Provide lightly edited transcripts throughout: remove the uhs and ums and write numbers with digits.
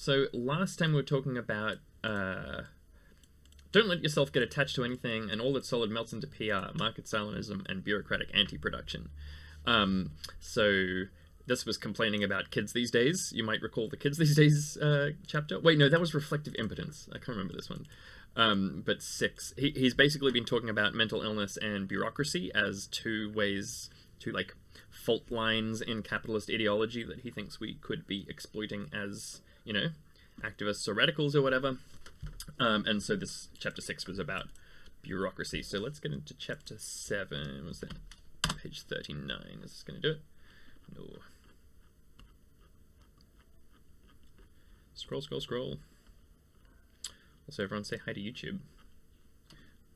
So last time we were talking about don't let yourself get attached to anything, and all that's solid melts into PR, market Stalinism, and bureaucratic anti-production. So this was complaining about kids these days. You might recall the kids these days chapter. Wait, no, that was reflective impotence. I can't remember this one. But 6. He's basically been talking about mental illness and bureaucracy as two ways to, like, fault lines in capitalist ideology that he thinks we could be exploiting as, you know, activists or radicals or whatever. And so this chapter 6 was about bureaucracy. So let's get into chapter 7. Was that page 39? Is this going to do it? No. Scroll, scroll, scroll. Also, everyone say hi to YouTube.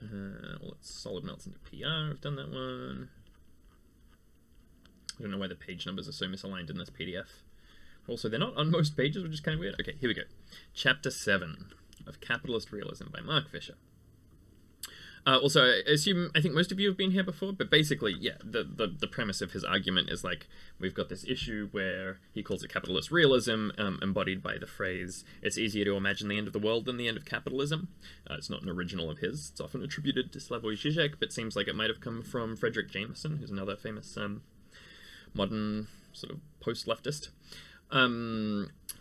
Well, it's solid melts into PR. I've done that one. I don't know why the page numbers are so misaligned in this PDF. Also, they're not on most pages, which is kind of weird. Okay, here we go. Chapter 7 of Capitalist Realism by Mark Fisher. Also, I think most of you have been here before, but basically, yeah, the premise of his argument is, like, we've got this issue where he calls it capitalist realism, embodied by the phrase, it's easier to imagine the end of the world than the end of capitalism. It's not an original of his. It's often attributed to Slavoj Žižek, but seems like it might have come from Frederick Jameson, who's another famous modern sort of post-leftist.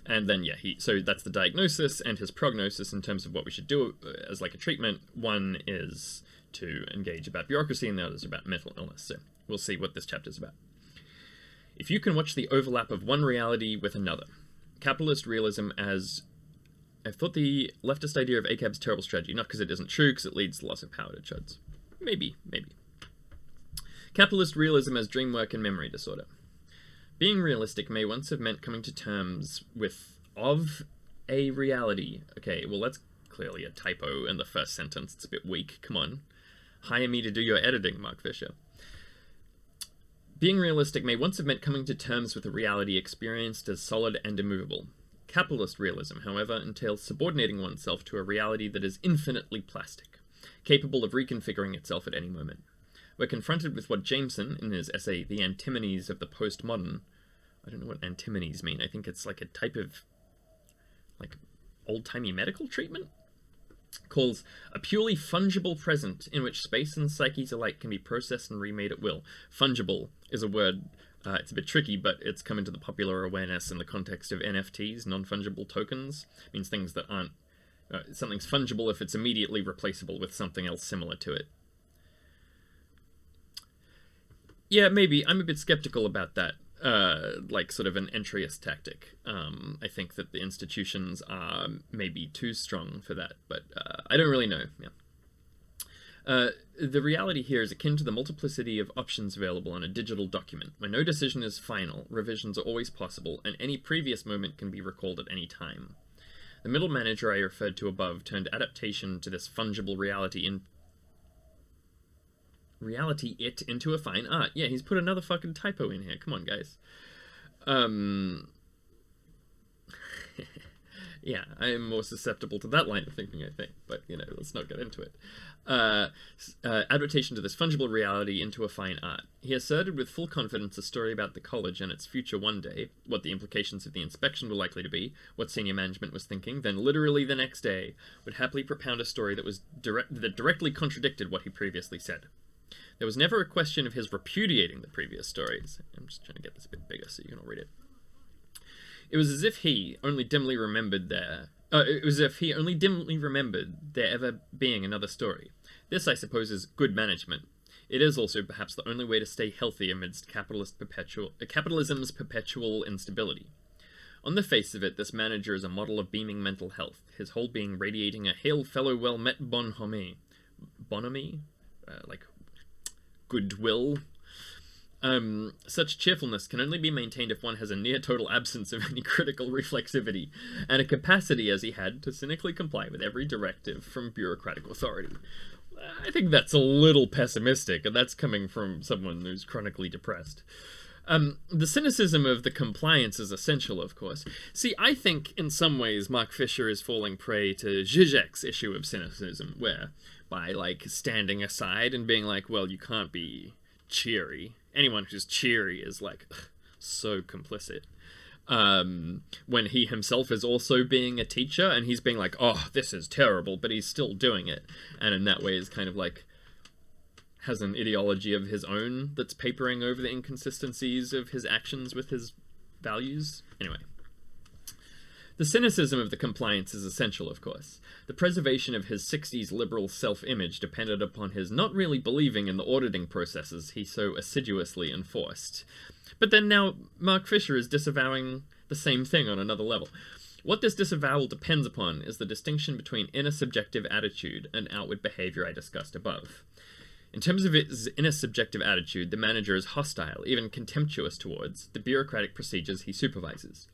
And then, yeah, so that's the diagnosis, and his prognosis in terms of what we should do as, like, a treatment. One is to engage about bureaucracy, and the other is about mental illness. So we'll see what this chapter is about. If you can watch the overlap of one reality with another, capitalist realism as... I've thought the leftist idea of ACAB's terrible strategy, not because it isn't true, because it leads to loss of power to chuds. Maybe. Capitalist realism as dream work and memory disorder. Being realistic may once have meant coming to terms with a reality. Okay, well, that's clearly a typo in the first sentence. It's a bit weak. Come on. Hire me to do your editing, Mark Fisher. Being realistic may once have meant coming to terms with a reality experienced as solid and immovable. Capitalist realism, however, entails subordinating oneself to a reality that is infinitely plastic, capable of reconfiguring itself at any moment. We're confronted with what Jameson, in his essay The Antimonies of the Postmodern, I don't know what antimonies mean, I think it's like a type of, like, old-timey medical treatment, calls a purely fungible present in which space and psyches alike can be processed and remade at will. Fungible is a word, it's a bit tricky, but it's come into the popular awareness in the context of NFTs, non-fungible tokens. It means things that aren't, something's fungible if it's immediately replaceable with something else similar to it. Yeah, maybe. I'm a bit skeptical about that, like sort of an entryist tactic. I think that the institutions are maybe too strong for that, but I don't really know. Yeah. The reality here is akin to the multiplicity of options available on a digital document, where no decision is final, revisions are always possible, and any previous moment can be recalled at any time. The middle manager I referred to above turned adaptation to this fungible reality into a fine art. Yeah, he's put another fucking typo in here. Come on, guys. Yeah, I am more susceptible to that line of thinking, I think. But, you know, let's not get into it. Adaptation to this fungible reality into a fine art. He asserted with full confidence a story about the college and its future one day, what the implications of the inspection were likely to be, what senior management was thinking, then literally the next day would happily propound a story that directly contradicted what he previously said. There was never a question of his repudiating the previous stories. I'm just trying to get this a bit bigger so you can all read it. It was as if he only dimly remembered there ever being another story. This, I suppose, is good management. It is also perhaps the only way to stay healthy amidst capitalism's perpetual instability. On the face of it, this manager is a model of beaming mental health, his whole being radiating a hail fellow well met bonhomie. Bonhomie? Like goodwill. Such cheerfulness can only be maintained if one has a near-total absence of any critical reflexivity, and a capacity, as he had, to cynically comply with every directive from bureaucratic authority. I think that's a little pessimistic, and that's coming from someone who's chronically depressed. The cynicism of the compliance is essential, of course. See, I think in some ways Mark Fisher is falling prey to Zizek's issue of cynicism, where by, like, standing aside and being like, well, you can't be cheery. Anyone who's cheery is, like, so complicit. when he himself is also being a teacher, and he's being like, oh, this is terrible, but he's still doing it. And in that way is kind of like has an ideology of his own that's papering over the inconsistencies of his actions with his values. Anyway. The cynicism of the compliance is essential, of course. The preservation of his 60s liberal self-image depended upon his not really believing in the auditing processes he so assiduously enforced. But then now Mark Fisher is disavowing the same thing on another level. What this disavowal depends upon is the distinction between inner subjective attitude and outward behavior I discussed above. In terms of his inner subjective attitude, the manager is hostile, even contemptuous towards, the bureaucratic procedures he supervises.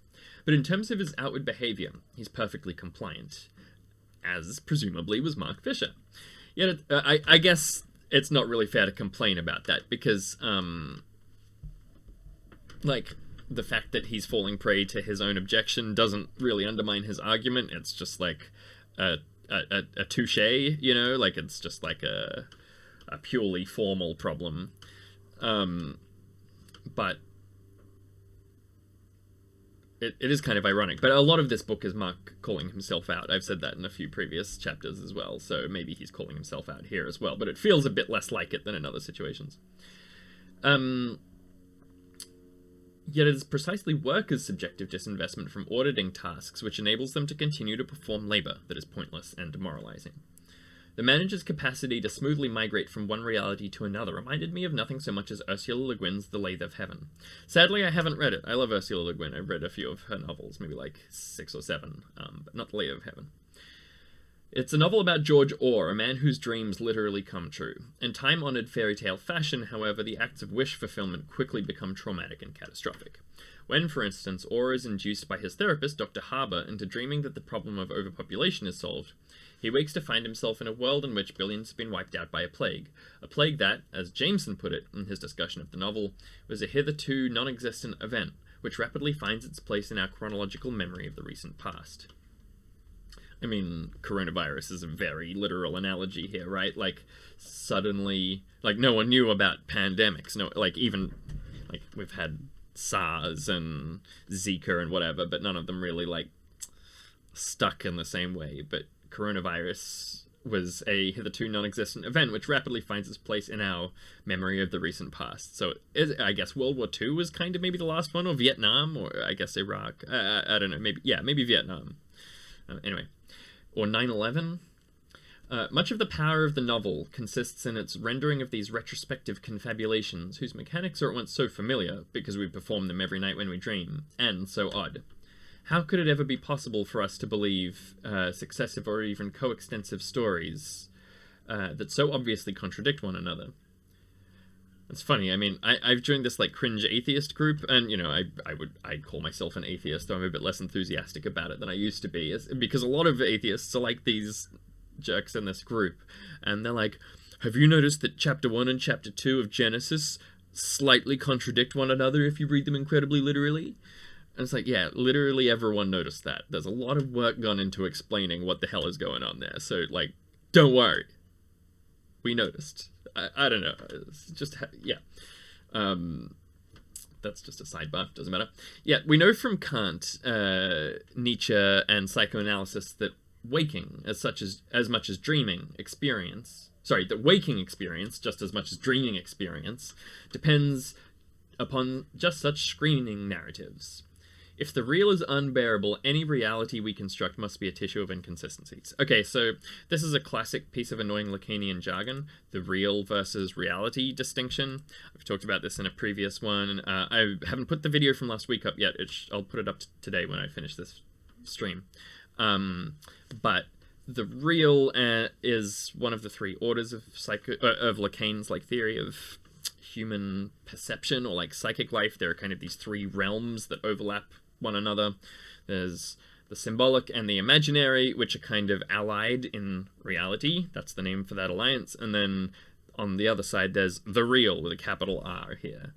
But in terms of his outward behavior, he's perfectly compliant, as presumably was Mark Fisher. Yet, I guess it's not really fair to complain about that, because, like, the fact that he's falling prey to his own objection doesn't really undermine his argument. It's just like a touche, you know? Like, it's just like a purely formal problem. But it is kind of ironic. But a lot of this book is Mark calling himself out. I've said that in a few previous chapters as well, so maybe he's calling himself out here as well. But it feels a bit less like it than in other situations. Yet it is precisely workers' subjective disinvestment from auditing tasks which enables them to continue to perform labour that is pointless and demoralising. The manager's capacity to smoothly migrate from one reality to another reminded me of nothing so much as Ursula Le Guin's The Lathe of Heaven. Sadly, I haven't read it. I love Ursula Le Guin. I've read a few of her novels, maybe like 6 or 7, but not The Lathe of Heaven. It's a novel about George Orr, a man whose dreams literally come true. In time-honoured fairy tale fashion, however, the acts of wish fulfillment quickly become traumatic and catastrophic. When, for instance, Orr is induced by his therapist, Dr. Harbour, into dreaming that the problem of overpopulation is solved, he wakes to find himself in a world in which billions have been wiped out by a plague that, as Jameson put it in his discussion of the novel, was a hitherto non-existent event, which rapidly finds its place in our chronological memory of the recent past. I mean, coronavirus is a very literal analogy here, right? Like, suddenly, like, no one knew about pandemics. No, like, even, like, we've had SARS and Zika and whatever, but none of them really, like, stuck in the same way. But coronavirus was a hitherto non-existent event which rapidly finds its place in our memory of the recent past. So I guess World War II was kind of maybe the last one, or Vietnam, or I guess Iraq. I don't know, maybe Vietnam. Anyway. Or 9/11. Much of the power of the novel consists in its rendering of these retrospective confabulations, whose mechanics are at once so familiar, because we perform them every night when we dream, and so odd. How could it ever be possible for us to believe successive or even coextensive stories that so obviously contradict one another? It's funny, I mean, I've joined this, like, cringe atheist group, and, you know, I'd call myself an atheist, though I'm a bit less enthusiastic about it than I used to be, because a lot of atheists are like these jerks in this group, and they're like, have you noticed that Chapter 1 and Chapter 2 of Genesis slightly contradict one another if you read them incredibly literally? And it's like, yeah, literally everyone noticed that. There's a lot of work gone into explaining what the hell is going on there, so, like, don't worry. We noticed. I don't know. It's just, yeah. That's just a sidebar. Doesn't matter. Yeah, we know from Kant, Nietzsche, and psychoanalysis that waking, as much as dreaming experience, that waking experience, just as much as dreaming experience, depends upon just such screening narratives. If the real is unbearable, any reality we construct must be a tissue of inconsistencies. Okay, so this is a classic piece of annoying Lacanian jargon, the real versus reality distinction. I've talked about this in a previous one. I haven't put the video from last week up yet. I'll put it up today when I finish this stream. But the real is one of the 3 orders of Lacan's, like, theory of human perception, or like psychic life. There are kind of these 3 realms that overlap one another. There's the symbolic and the imaginary, which are kind of allied in reality. That's the name for that alliance. And then on the other side, there's the real with a capital R here.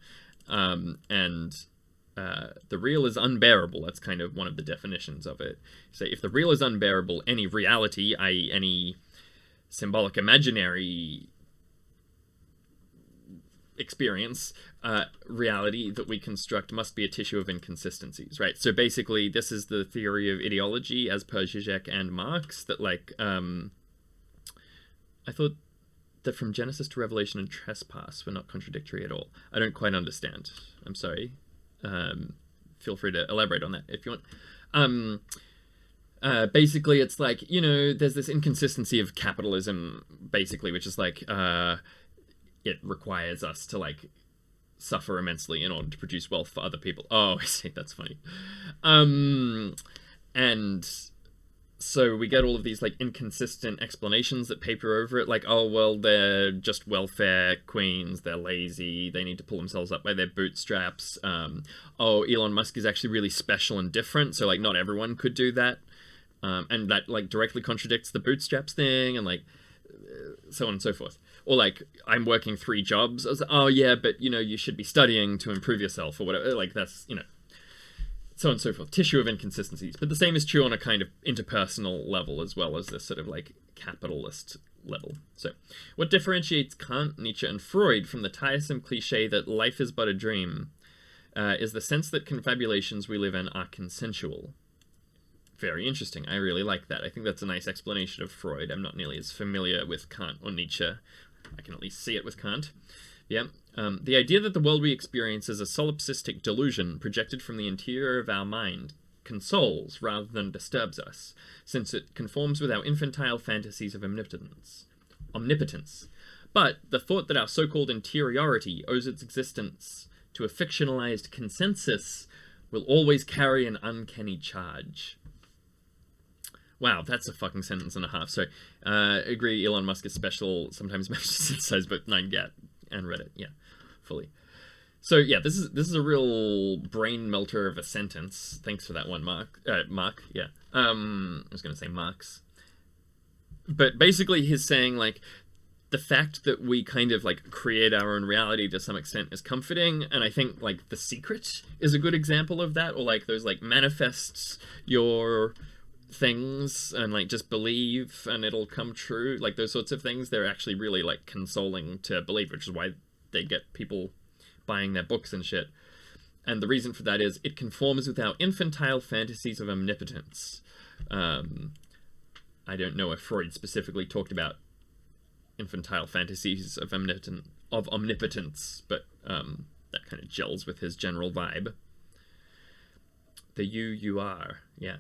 The real is unbearable. That's kind of one of the definitions of it. So if the real is unbearable, any reality, i.e. any symbolic imaginary experience, reality that we construct must be a tissue of inconsistencies, right? So basically, this is the theory of ideology as per Zizek and Marx, that like, I thought that from Genesis to Revelation and Trespass were not contradictory at all. I don't quite understand. I'm sorry. Feel free to elaborate on that if you want. Basically, it's like, you know, there's this inconsistency of capitalism, basically, which is like, it requires us to, like, suffer immensely in order to produce wealth for other people. Oh, I see, that's funny. And so we get all of these, like, inconsistent explanations that paper over it, like, oh, well, they're just welfare queens, they're lazy, they need to pull themselves up by their bootstraps. Oh, Elon Musk is actually really special and different, so, like, not everyone could do that. And that, like, directly contradicts the bootstraps thing, and, like, so on and so forth. Or, like, I'm working 3 jobs. I was like, oh, yeah, but, you know, you should be studying to improve yourself, or whatever. Like, that's, you know, so on and so forth. Tissue of inconsistencies. But the same is true on a kind of interpersonal level, as well as this sort of, like, capitalist level. So, what differentiates Kant, Nietzsche, and Freud from the tiresome cliche that life is but a dream is the sense that confabulations we live in are consensual. Very interesting. I really like that. I think that's a nice explanation of Freud. I'm not nearly as familiar with Kant or Nietzsche. I can at least see it with Kant. Yeah. The idea that the world we experience is a solipsistic delusion projected from the interior of our mind consoles rather than disturbs us, since it conforms with our infantile fantasies of omnipotence. But the thought that our so-called interiority owes its existence to a fictionalized consensus will always carry an uncanny charge. Wow, that's a fucking sentence and a half. So, agree, Elon Musk is special, sometimes managed to synthesize both 9gag and Reddit. Yeah, fully. So, yeah, this is a real brain melter of a sentence. Thanks for that one, Mark. Yeah. I was going to say Marx. But basically, he's saying, like, the fact that we kind of, like, create our own reality to some extent is comforting, and I think, like, The Secret is a good example of that, or, like, those, like, manifests your things and, like, just believe and it'll come true, like, those sorts of things. They're actually really, like, consoling to believe, which is why they get people buying their books and shit. And the reason for that is it conforms with our infantile fantasies of omnipotence. I don't know if Freud specifically talked about infantile fantasies of omnipotence, but that kind of gels with his general vibe. The you are, yeah.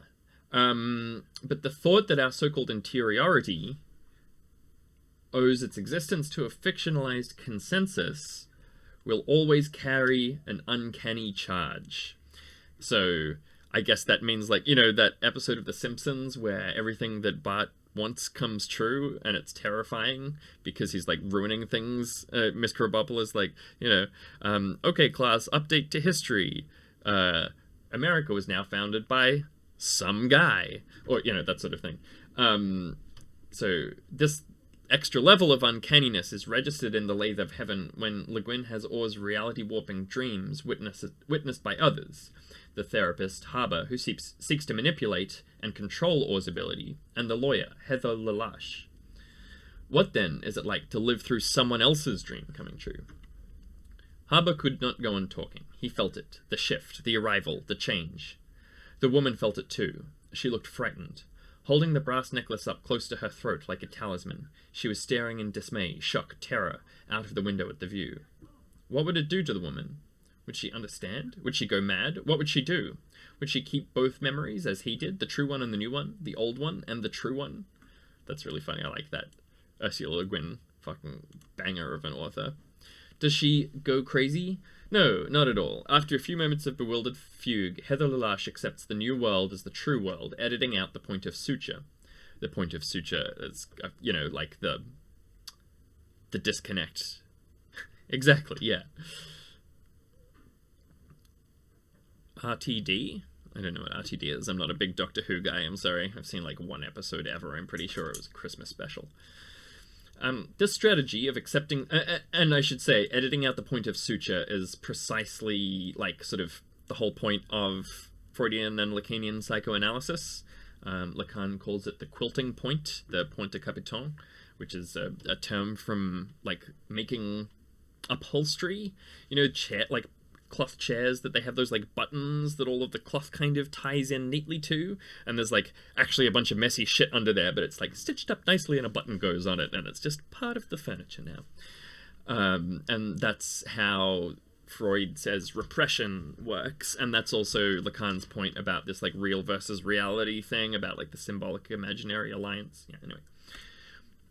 But the thought that our so-called interiority owes its existence to a fictionalized consensus will always carry an uncanny charge. So I guess that means, like, you know, that episode of The Simpsons where everything that Bart wants comes true and it's terrifying because he's, like, ruining things. Miss Krabappel is like, you know, okay, class, update to history. America was now founded by some guy, or, you know, that sort of thing. So this extra level of uncanniness is registered in The Lathe of Heaven when Le Guin has Or's reality-warping dreams witnessed by others. The therapist, Haber, who seeks to manipulate and control Or's ability, and the lawyer, Heather Lelache. What, then, is it like to live through someone else's dream coming true? Haber could not go on talking. He felt it, the shift, the arrival, the change. The woman felt it too. She looked frightened. Holding the brass necklace up close to her throat like a talisman, she was staring in dismay, shock, terror, out of the window at the view. What would it do to the woman? Would she understand? Would she go mad? What would she do? Would she keep both memories as he did, the true one and the new one, the old one and the true one? That's really funny, I like that. Ursula Le Guin, fucking banger of an author. Does she go crazy? No, not at all. After a few moments of bewildered fugue, Heather Lelache accepts the new world as the true world, editing out the point of suture. The point of suture is, you know, like the disconnect. Exactly, yeah. RTD? I don't know what RTD is. I'm not a big Doctor Who guy, I'm sorry. I've seen like one episode ever. I'm pretty sure it was a Christmas special. This strategy of accepting, and I should say, editing out the point of suture is precisely, like, sort of the whole point of Freudian and Lacanian psychoanalysis. Lacan calls it the quilting point, the point de capiton, which is a term from, like, making upholstery, chair, like cloth chairs that they have those like buttons that all of the cloth kind of ties in neatly to, and there's like actually a bunch of messy shit under there, but it's like stitched up nicely and a button goes on it, and it's just part of the furniture now. And that's how Freud says repression works, and that's also Lacan's point about this like real versus reality thing about like the symbolic imaginary alliance. Yeah, anyway.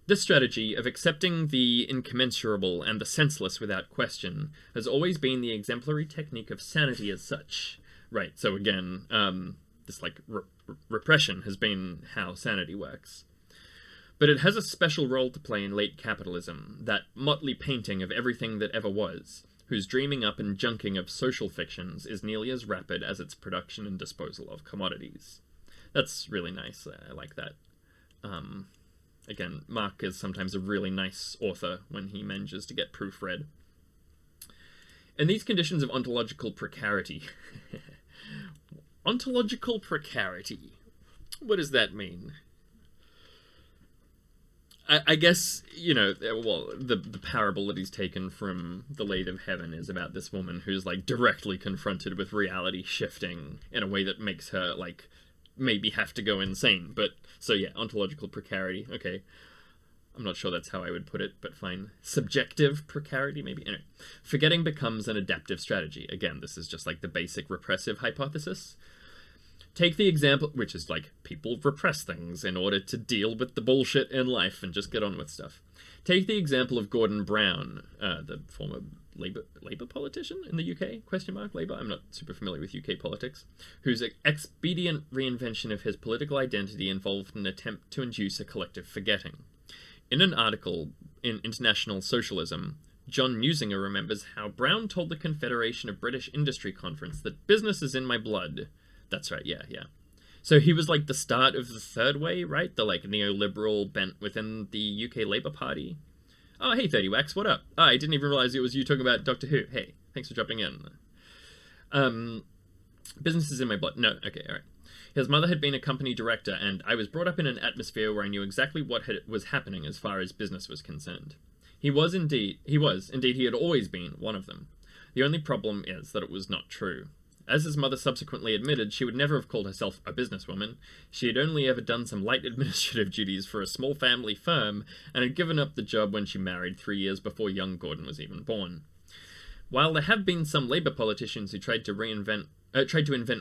This strategy of accepting the incommensurable and the senseless without question has always been the exemplary technique of sanity as such. Right, so again, this like repression has been how sanity works. But it has a special role to play in late capitalism, that motley painting of everything that ever was, whose dreaming up and junking of social fictions is nearly as rapid as its production and disposal of commodities. That's really nice. I like that. Again, Mark is sometimes a really nice author when he manages to get proofread. In these conditions of ontological precarity... ontological precarity. What does that mean? I guess, the parable that he's taken from The Lade of Heaven is about this woman who's, like, directly confronted with reality shifting in a way that makes her, like, maybe have to go insane. But, so yeah, ontological precarity, okay. I'm not sure that's how I would put it, but fine. Subjective precarity, maybe? Anyway, forgetting becomes an adaptive strategy. Again, this is just, like, the basic repressive hypothesis. Take the example, which is like, people repress things in order to deal with the bullshit in life and just get on with stuff. Take the example of Gordon Brown, the former Labour politician in the UK, Labour, I'm not super familiar with UK politics, whose expedient reinvention of his political identity involved an attempt to induce a collective forgetting. In an article in International Socialism, John Newsinger remembers how Brown told the Confederation of British Industry Conference that business is in my blood. That's right, yeah. So he was like the start of the third way, right? The like neoliberal bent within the UK Labour Party. Oh, hey 30wax, what up? Oh, I didn't even realize it was you talking about Doctor Who. Hey, thanks for dropping in. Business is in my blood. No, okay, alright. His mother had been a company director, and I was brought up in an atmosphere where I knew exactly what was happening as far as business was concerned. He had always been one of them. The only problem is that it was not true. As his mother subsequently admitted, she would never have called herself a businesswoman. She had only ever done some light administrative duties for a small family firm, and had given up the job when she married 3 years before young Gordon was even born. While there have been some Labour politicians who tried to invent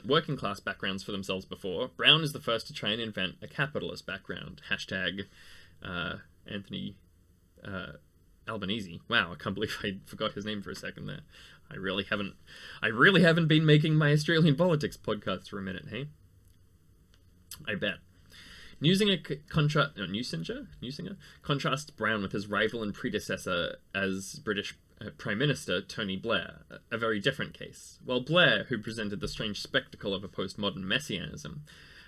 working class backgrounds for themselves before, Brown is the first to try and invent a capitalist background. Hashtag Anthony Albanese. Wow, I can't believe I forgot his name for a second there. I really haven't been making my Australian politics podcast for a minute, hey? I bet. Newsinger contrasts Brown with his rival and predecessor as British Prime Minister, Tony Blair, a very different case. While Blair, who presented the strange spectacle of a postmodern messianism,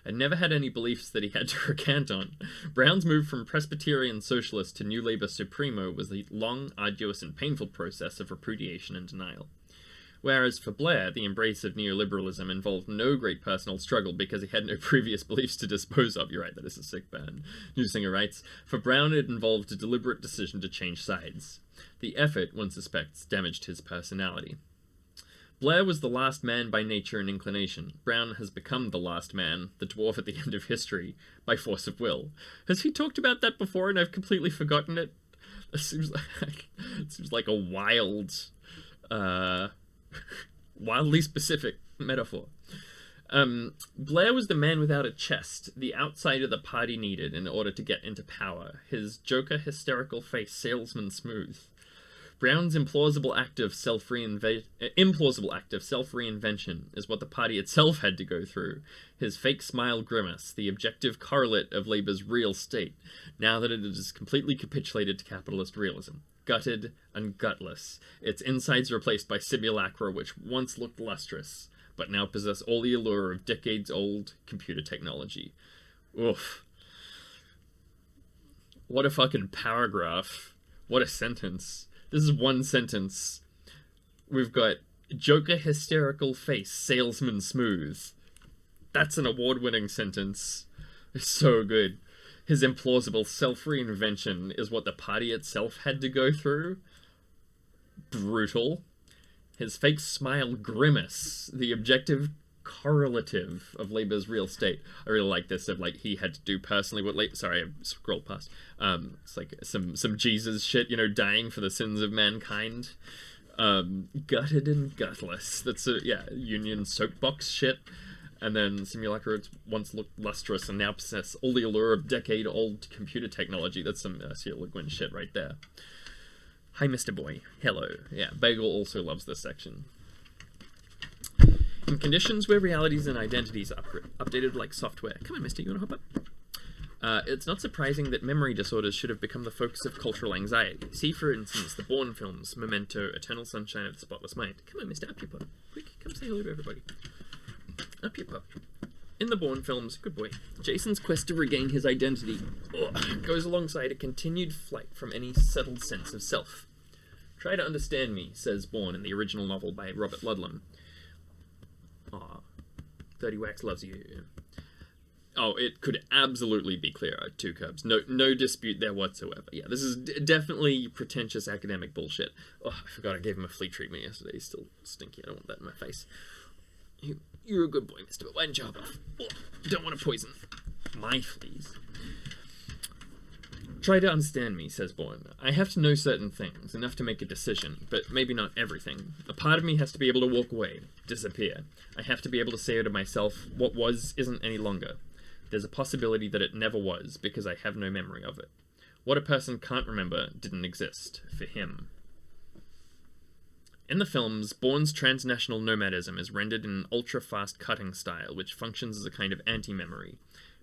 had never had any beliefs that he had to recant on, Brown's move from Presbyterian socialist to New Labour Supremo was a long, arduous and painful process of repudiation and denial. Whereas for Blair, the embrace of neoliberalism involved no great personal struggle because he had no previous beliefs to dispose of. You're right, that is a sick burn. Newsinger writes, for Brown it involved a deliberate decision to change sides. The effort, one suspects, damaged his personality. Blair was the last man by nature and inclination. Brown has become the last man, the dwarf at the end of history, by force of will. Has he talked about that before and I've completely forgotten it? It seems like a wildly specific metaphor. Blair was the man without a chest, the outsider the party needed in order to get into power. His joker hysterical face salesman smooth. Brown's implausible act of self-reinvention is what the party itself had to go through. His fake smile grimace, the objective correlate of Labour's real state, now that it is completely capitulated to capitalist realism. Gutted and gutless, its insides replaced by simulacra which once looked lustrous, but now possess all the allure of decades-old computer technology. Oof. What a fucking paragraph. What a sentence. This is one sentence. We've got Joker hysterical face, salesman smooth. That's an award-winning sentence. It's so good. His implausible self-reinvention is what the party itself had to go through. brutal. His fake smile grimace, the objective correlative of Labour's real state. I really like this, of like he had to do personally what sorry, I scrolled past. It's like some Jesus shit, you know, dying for the sins of mankind. Gutted and gutless. That's Union soapbox shit. And then simulacra once looked lustrous and now possess all the allure of decade-old computer technology. That's some C.L. Le Guin shit right there. Hi, Mr. Boy. Hello. Yeah, Bagel also loves this section. In conditions where realities and identities are updated like software. Come on, mister, you want to hop up? It's not surprising that memory disorders should have become the focus of cultural anxiety. See, for instance, the Bourne films, Memento, Eternal Sunshine of the Spotless Mind. Come on, mister, up your pup. Quick, come say hello to everybody. Up your pup. In the Bourne films, good boy, Jason's quest to regain his identity goes alongside a continued flight from any settled sense of self. Try to understand me, says Bourne in the original novel by Robert Ludlum. Aw, 30 Wax loves you. Oh, it could absolutely be clearer. Two Cubs. No dispute there whatsoever. Yeah, this is definitely pretentious academic bullshit. Oh, I forgot I gave him a flea treatment yesterday. He's still stinky. I don't want that in my face. You're a good boy, mister, but why didn't you hop off? Oh, don't want to poison my fleas. Try to understand me, says Bourne. I have to know certain things, enough to make a decision, but maybe not everything. A part of me has to be able to walk away, disappear. I have to be able to say to myself, what was isn't any longer. There's a possibility that it never was, because I have no memory of it. What a person can't remember didn't exist, for him. In the films, Bourne's transnational nomadism is rendered in an ultra-fast cutting style, which functions as a kind of anti-memory,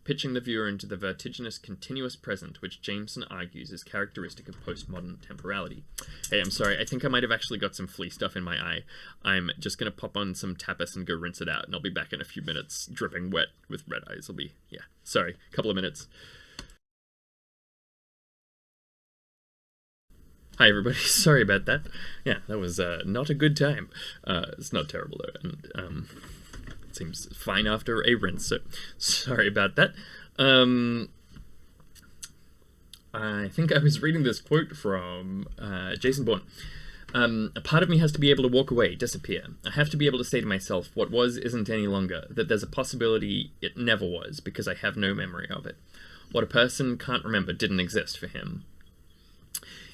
pitching the viewer into the vertiginous continuous present, which Jameson argues is characteristic of postmodern temporality. Hey, I'm sorry, I think I might have actually got some flea stuff in my eye. I'm just going to pop on some tapas and go rinse it out, and I'll be back in a few minutes, dripping wet with red eyes. Sorry, couple of minutes. Hi everybody, sorry about that. Yeah, that was not a good time. It's not terrible though, and it seems fine after a rinse, so sorry about that. I think I was reading this quote from Jason Bourne. A part of me has to be able to walk away, disappear. I have to be able to say to myself, what was isn't any longer, that there's a possibility it never was, because I have no memory of it. What a person can't remember didn't exist for him.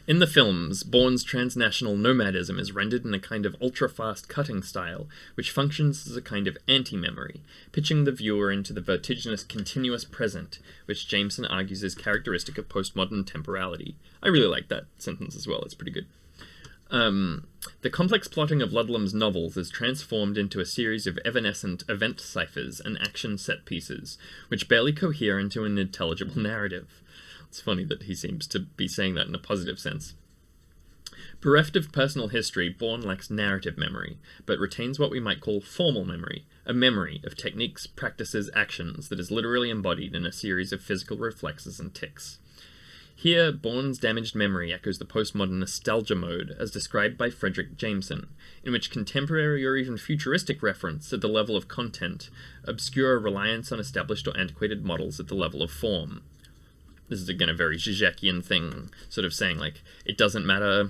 In the films, Bourne's transnational nomadism is rendered in a kind of ultra-fast cutting style, which functions as a kind of anti-memory, pitching the viewer into the vertiginous continuous present, which Jameson argues is characteristic of postmodern temporality. I really like that sentence as well, it's pretty good. The complex plotting of Ludlum's novels is transformed into a series of evanescent event ciphers and action set pieces, which barely cohere into an intelligible narrative. It's funny that he seems to be saying that in a positive sense. Bereft of personal history, Bourne lacks narrative memory, but retains what we might call formal memory, a memory of techniques, practices, actions that is literally embodied in a series of physical reflexes and tics. Here, Bourne's damaged memory echoes the postmodern nostalgia mode as described by Frederick Jameson, in which contemporary or even futuristic reference at the level of content obscure reliance on established or antiquated models at the level of form. This is, again, a very Žižekian thing, sort of saying, like, it doesn't matter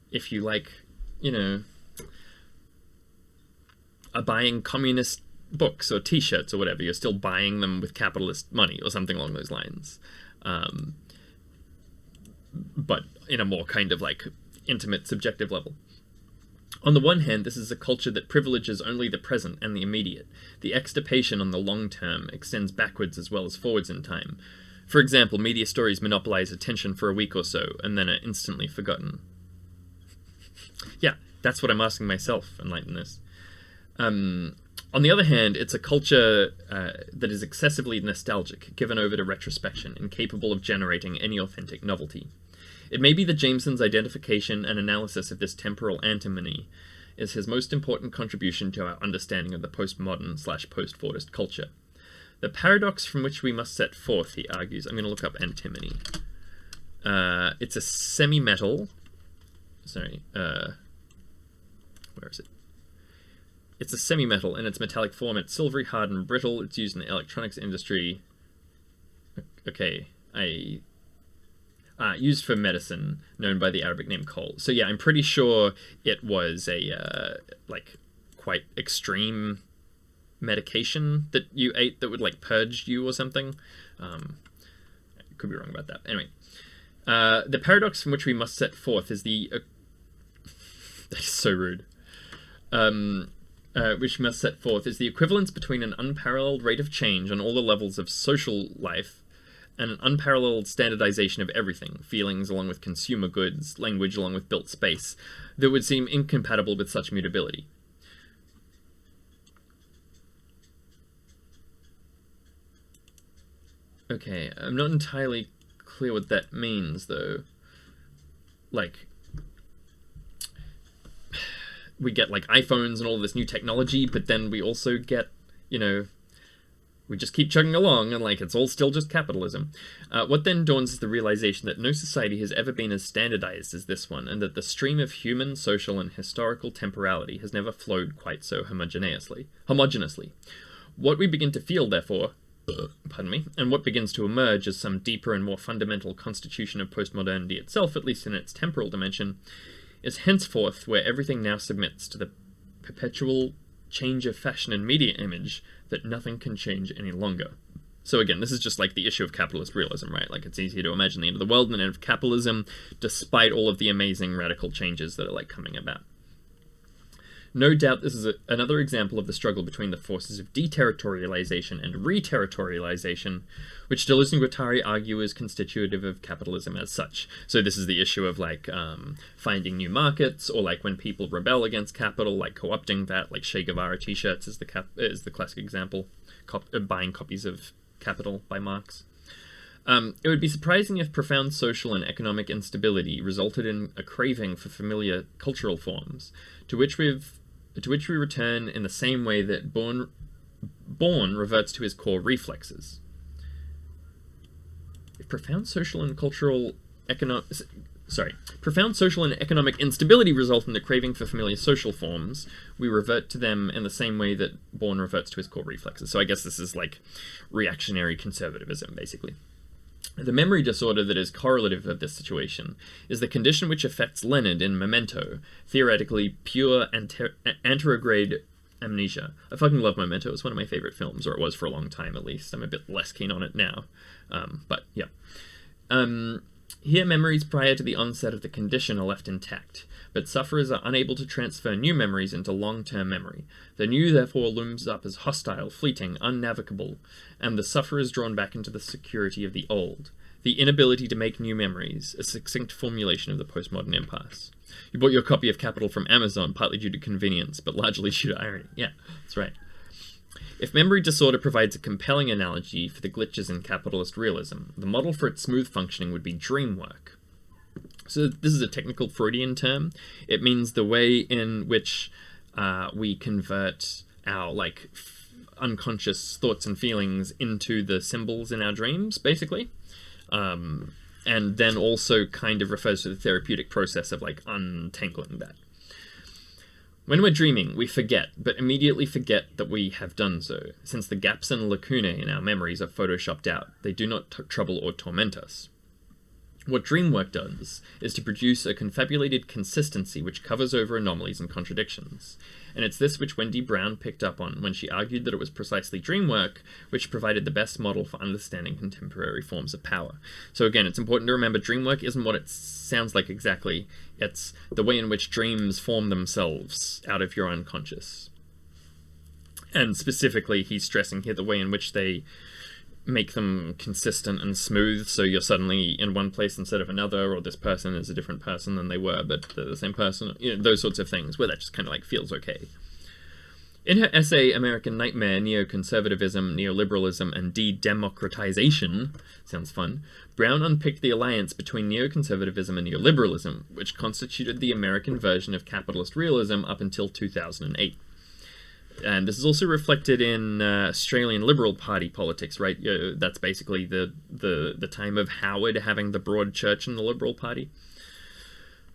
if you, like, you know, are buying communist books or t-shirts or whatever, you're still buying them with capitalist money or something along those lines. But in a more kind of, like, intimate, subjective level. On the one hand, this is a culture that privileges only the present and the immediate. The extirpation on the long term extends backwards as well as forwards in time. For example, media stories monopolize attention for a week or so, and then are instantly forgotten. Yeah, that's what I'm asking myself, enlighten this. On the other hand, it's a culture that is excessively nostalgic, given over to retrospection, incapable of generating any authentic novelty. It may be that Jameson's identification and analysis of this temporal antimony is his most important contribution to our understanding of the postmodern/post-Fordist culture. The paradox from which we must set forth, he argues, I'm going to look up antimony. It's a semi-metal. Sorry, where is it? It's a semi-metal. In its metallic form, it's silvery, hard, and brittle. It's used in the electronics industry. Okay, I used for medicine, known by the Arabic name kol. So yeah, I'm pretty sure it was a like quite extreme medication that you ate that would like purge you or something. Could be wrong about that. Anyway, the paradox from which we must set forth is the that is so rude. Which must set forth is the equivalence between an unparalleled rate of change on all the levels of social life and an unparalleled standardization of everything, feelings along with consumer goods, language along with built space, that would seem incompatible with such mutability. Okay, I'm not entirely clear what that means, though. Like, we get, like, iPhones and all this new technology, but then we also get, you know, we just keep chugging along, and, like, it's all still just capitalism. What then dawns is the realization that no society has ever been as standardized as this one, and that the stream of human, social, and historical temporality has never flowed quite so homogeneously. What we begin to feel, therefore, pardon me, and what begins to emerge as some deeper and more fundamental constitution of postmodernity itself, at least in its temporal dimension, is henceforth where everything now submits to the perpetual change of fashion and media image that nothing can change any longer. So again, this is just like the issue of capitalist realism, right? Like, it's easier to imagine the end of the world and the end of capitalism, despite all of the amazing radical changes that are like coming about. No doubt this is another example of the struggle between the forces of deterritorialization and reterritorialization, which Deleuze and Guattari argue is constitutive of capitalism as such. So this is the issue of, like, finding new markets, or, like, when people rebel against capital, like, co-opting that, like Che Guevara t-shirts is the classic example, buying copies of Capital by Marx. It would be surprising if profound social and economic instability resulted in a craving for familiar cultural forms, to which we return in the same way that Born reverts to his core reflexes. If profound social and economic instability result in the craving for familiar social forms, we revert to them in the same way that Born reverts to his core reflexes. So I guess this is like reactionary conservatism, basically. The memory disorder that is correlative of this situation is the condition which affects Leonard in Memento, theoretically pure anterograde amnesia. I fucking love Memento. It's one of my favorite films, or it was for a long time at least. I'm a bit less keen on it now. But yeah. Here memories prior to the onset of the condition are left intact, but sufferers are unable to transfer new memories into long-term memory. The new therefore looms up as hostile, fleeting, unnavigable, and the sufferer is drawn back into the security of the old. The inability to make new memories, a succinct formulation of the postmodern impasse. You bought your copy of Capital from Amazon, partly due to convenience, but largely due to irony. Yeah, that's right. If memory disorder provides a compelling analogy for the glitches in capitalist realism, the model for its smooth functioning would be dream work. So this is a technical Freudian term. It means the way in which we convert our unconscious thoughts and feelings into the symbols in our dreams, basically. And then also kind of refers to the therapeutic process of like untangling that. When we're dreaming, we forget, but immediately forget that we have done so, since the gaps and lacunae in our memories are photoshopped out. They do not trouble or torment us. What dream work does is to produce a confabulated consistency which covers over anomalies and contradictions. And it's this which Wendy Brown picked up on when she argued that it was precisely dream work which provided the best model for understanding contemporary forms of power. So again, it's important to remember dream work isn't what it sounds like exactly. It's the way in which dreams form themselves out of your unconscious. And specifically, he's stressing here the way in which they make them consistent and smooth, so you're suddenly in one place instead of another, or this person is a different person than they were, but they're the same person, you know, those sorts of things, where that just kind of like feels okay. In her essay, American Nightmare, Neoconservatism, Neoliberalism, and De-Democratization, sounds fun, Brown unpicked the alliance between neoconservatism and neoliberalism, which constituted the American version of capitalist realism up until 2008. And this is also reflected in Australian Liberal Party politics, right? That's basically the time of Howard having the broad church in the Liberal Party.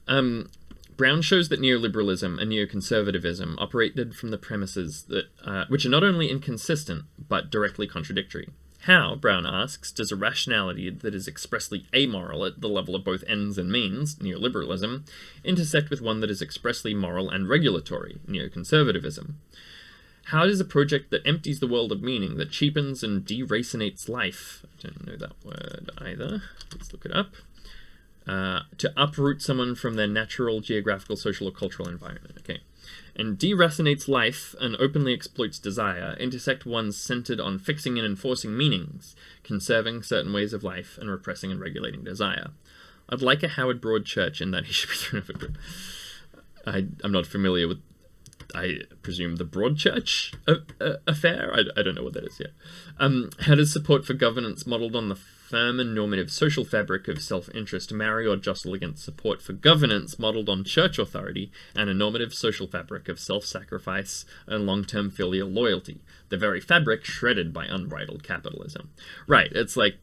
Brown shows that neoliberalism and neoconservatism operated from the premises that which are not only inconsistent, but directly contradictory. How, Brown asks, does a rationality that is expressly amoral at the level of both ends and means, neoliberalism, intersect with one that is expressly moral and regulatory, neoconservatism? How does a project that empties the world of meaning, that cheapens and deracinates life, I don't know that word either, let's look it up, to uproot someone from their natural geographical, social, or cultural environment, okay, and deracinates life and openly exploits desire, intersect ones centered on fixing and enforcing meanings, conserving certain ways of life, and repressing and regulating desire. I'd like a Howard Broad Church in that he should be thrown off a group. I'm not familiar with, I presume, the Broad Church affair? I don't know what that is yet. How does support for governance modelled on the firm and normative social fabric of self-interest marry or jostle against support for governance modelled on church authority and a normative social fabric of self-sacrifice and long-term filial loyalty, the very fabric shredded by unbridled capitalism? Right, it's like,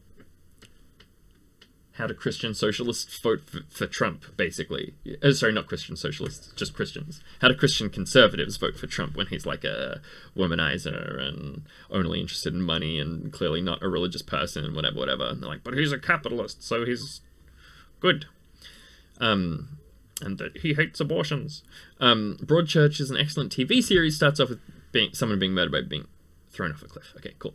how do Christian socialists vote for Trump, basically? Sorry, not Christian socialists, just Christians. How do Christian conservatives vote for Trump when he's like a womanizer and only interested in money and clearly not a religious person and whatever. And they're like, but he's a capitalist, so he's good. And that he hates abortions. Broadchurch is an excellent TV series. Starts off with someone being murdered by being thrown off a cliff. Okay, cool.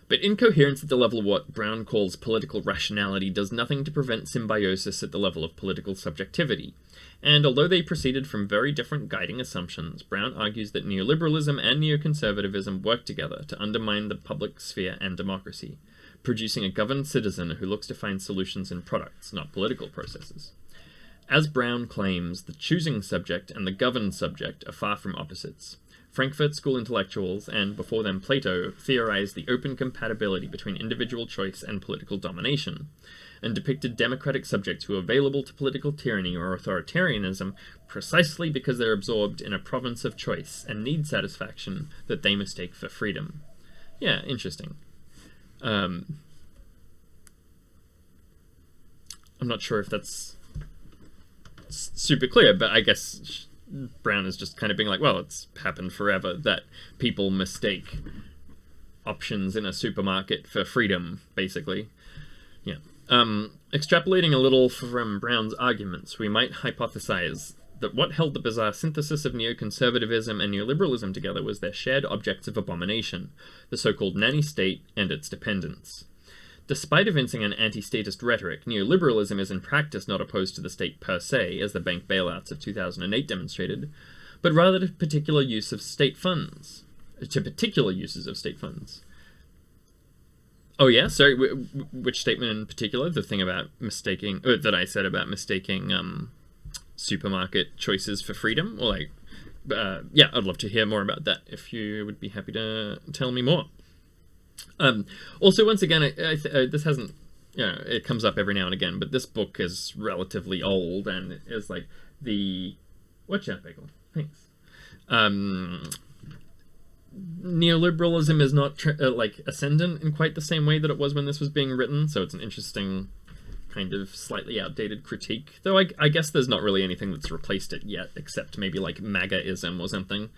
But incoherence at the level of what Brown calls political rationality does nothing to prevent symbiosis at the level of political subjectivity. And although they proceeded from very different guiding assumptions, Brown argues that neoliberalism and neoconservatism work together to undermine the public sphere and democracy, producing a governed citizen who looks to find solutions in products, not political processes. As Brown claims, the choosing subject and the governed subject are far from opposites. Frankfurt School intellectuals, and before them Plato, theorized the open compatibility between individual choice and political domination, and depicted democratic subjects who are available to political tyranny or authoritarianism precisely because they're absorbed in a province of choice and need satisfaction that they mistake for freedom. Yeah, interesting. I'm not sure if that's super clear, but I guess Brown is just kind of being like, well, it's happened forever that people mistake options in a supermarket for freedom, basically. Yeah. Extrapolating a little from Brown's arguments, we might hypothesize that what held the bizarre synthesis of neoconservatism and neoliberalism together was their shared objects of abomination, the so-called nanny state and its dependents. Despite evincing an anti-statist rhetoric, neoliberalism is in practice not opposed to the state per se, as the bank bailouts of 2008 demonstrated, but rather to particular use of state funds. To particular uses of state funds. Oh yeah? Sorry, which statement in particular? The thing about mistaking... that I said about mistaking supermarket choices for freedom? Or like... yeah, I'd love to hear more about that, if you would be happy to tell me more. Also, once again, this hasn't, it comes up every now and again, but this book is relatively old, and it is like the... Watch out, Bagel. Thanks. Neoliberalism is not, like, ascendant in quite the same way that it was when this was being written, so it's an interesting kind of slightly outdated critique. Though I guess there's not really anything that's replaced it yet, except maybe, like, MAGA-ism or something.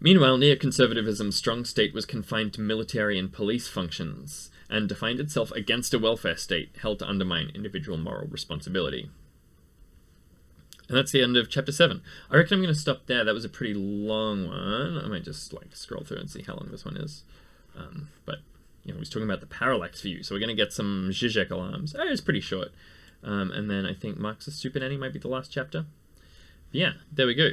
Meanwhile, neoconservatism's strong state was confined to military and police functions, and defined itself against a welfare state held to undermine individual moral responsibility. And that's the end of chapter 7. I reckon I'm going to stop there. That was a pretty long one. I might just like scroll through and see how long this one is. But, he's talking about the parallax view, so we're going to get some Zizek alarms. It's pretty short. And then I think Marxist Supernanny might be the last chapter. But yeah, there we go.